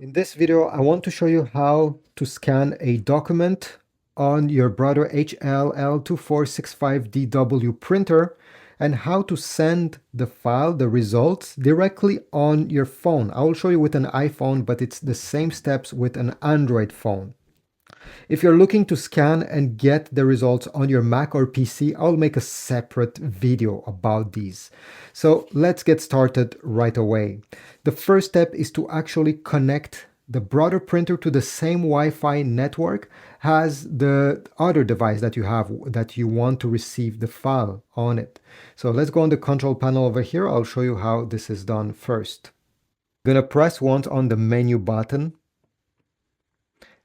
In this video, I want to show you how to scan a document on your Brother HL-L2465DW printer and how to send the file, the results, directly on your phone. I will show you with an iPhone, but it's the same steps with an Android phone. If you're looking to scan and get the results on your Mac or PC, I'll make a separate video about these. So let's get started right away. The first step is to actually connect the Brother printer to the same Wi-Fi network as the other device that you have that you want to receive the file on it. So let's go on the control panel over here. I'll show you how this is done first. I'm gonna press once on the menu button.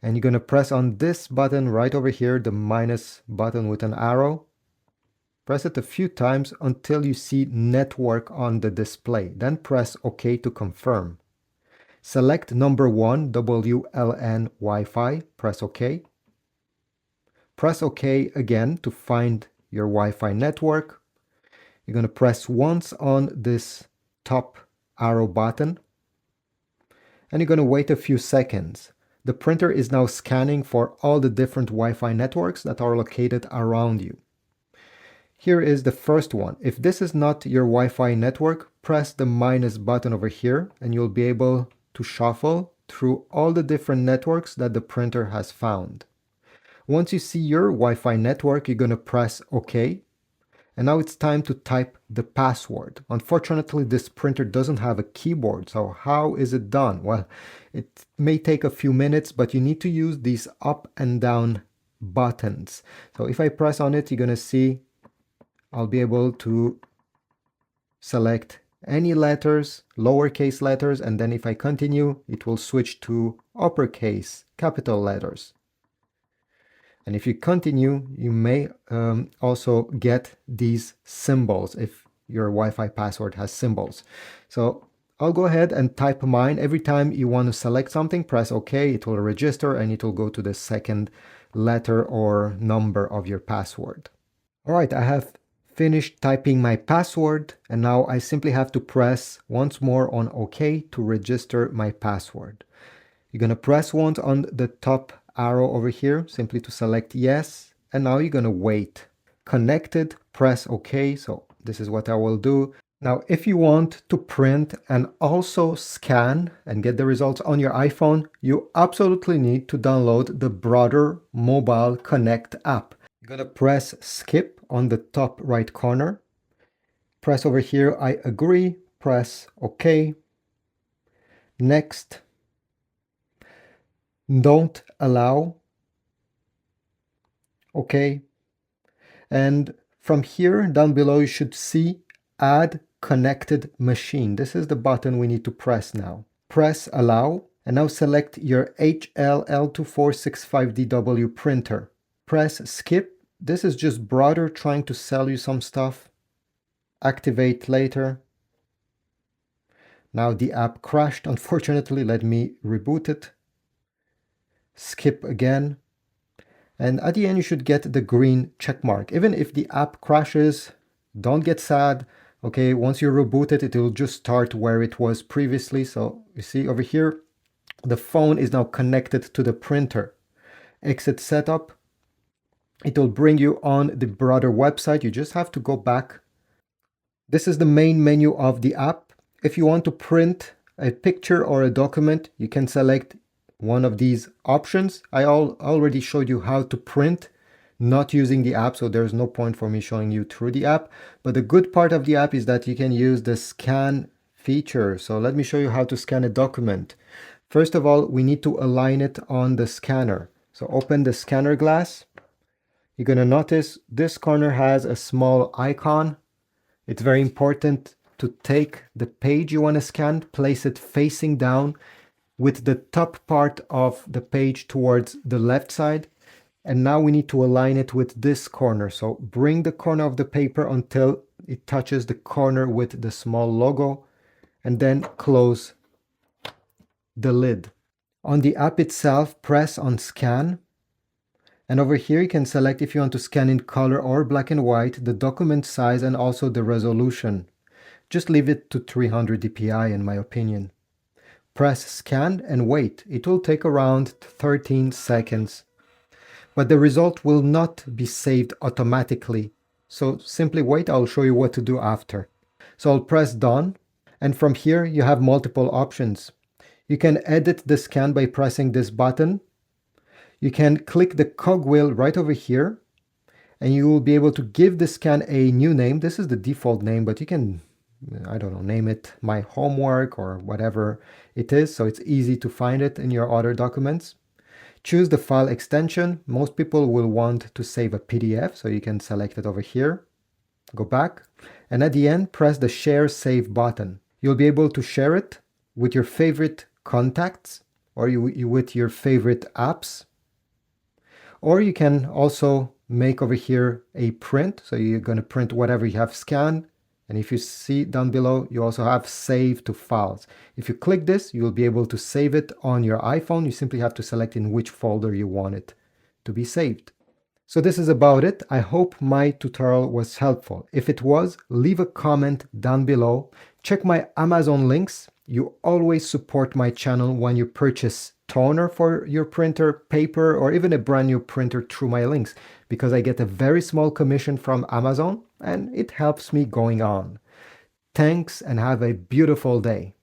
And you're going to press on this button right over here, the minus button with an arrow. Press it a few times until you see network on the display. Then press OK to confirm. Select number 1, WLN Wi-Fi. Press OK. Press OK again to find your Wi-Fi network. You're going to press once on this top arrow button. And you're going to wait a few seconds. The printer is now scanning for all the different Wi-Fi networks that are located around you. Here is the first one. If this is not your Wi-Fi network, press the minus button over here and you'll be able to shuffle through all the different networks that the printer has found. Once you see your Wi-Fi network, you're going to press OK. And now it's time to type the password. Unfortunately, this printer doesn't have a keyboard. So how is it done? Well, it may take a few minutes, but you need to use these up and down buttons. So if I press on it, you're going to see I'll be able to select any letters, lowercase letters, and then if I continue, it will switch to uppercase, capital letters. And if you continue, you may also get these symbols if your Wi-Fi password has symbols. So I'll go ahead and type mine. Every time you want to select something, press OK. It will register and it will go to the second letter or number of your password. All right, I have finished typing my password and now I simply have to press once more on OK to register my password. You're going to press once on the top arrow over here simply to select yes, and now you're going to wait. Connected, press OK. So this is what I will do. Now if you want to print and also scan and get the results on your iPhone, you absolutely need to download the Brother Mobile Connect app. You're going to press skip on the top right corner. Press over here I agree, press OK. Next. Don't allow. OK. And from here down below you should see add connected machine. This is the button we need to press now. Press allow and now select your HL-L2465DW printer. Press skip. This is just Brother trying to sell you some stuff. Activate later. Now the app crashed, unfortunately. Let me reboot it. Skip again, and at the end you should get the green check mark. Even if the app crashes, don't get sad. Okay, once you reboot it, it will just start where it was previously. So you see over here, the phone is now connected to the printer. Exit setup. It will bring you on the Brother website. You just have to go back. This is the main menu of the app. If you want to print a picture or a document, you can select one of these options. I already showed you how to print not using the app, so there's no point for me showing you through the app. But the good part of the app is that you can use the scan feature. So let me show you how to scan a document. First of all, we need to align it on the scanner. So open the scanner glass. You're going to notice this corner has a small icon. It's very important to take the page you want to scan, place it facing down, with the top part of the page towards the left side. And now we need to align it with this corner. So bring the corner of the paper until it touches the corner with the small logo and then close the lid. On the app itself, press on scan. And over here you can select if you want to scan in color or black and white, the document size and also the resolution. Just leave it to 300 dpi in my opinion. press scan and wait. It will take around 13 seconds, but the result will not be saved automatically. So simply wait, I'll show you what to do after. So I'll press done, and from here you have multiple options. You can edit the scan by pressing this button. You can click the cogwheel right over here, and you will be able to give the scan a new name. This is the default name, but you can, I don't know, name it my homework or whatever it is, so it's easy to find it in your other documents. Choose the file extension. Most people will want to save a PDF, so you can select it over here. Go back, and at the end, press the Share Save button. You'll be able to share it with your favorite contacts or with your favorite apps. Or you can also make over here a print. So you're going to print whatever you have scanned. And if you see down below, you also have Save to Files. If you click this, you'll be able to save it on your iPhone. You simply have to select in which folder you want it to be saved. So this is about it. I hope my tutorial was helpful. If it was, leave a comment down below. Check my Amazon links. You always support my channel when you purchase toner for your printer, paper, or even a brand new printer through my links, because I get a very small commission from Amazon and it helps me going on. Thanks and have a beautiful day.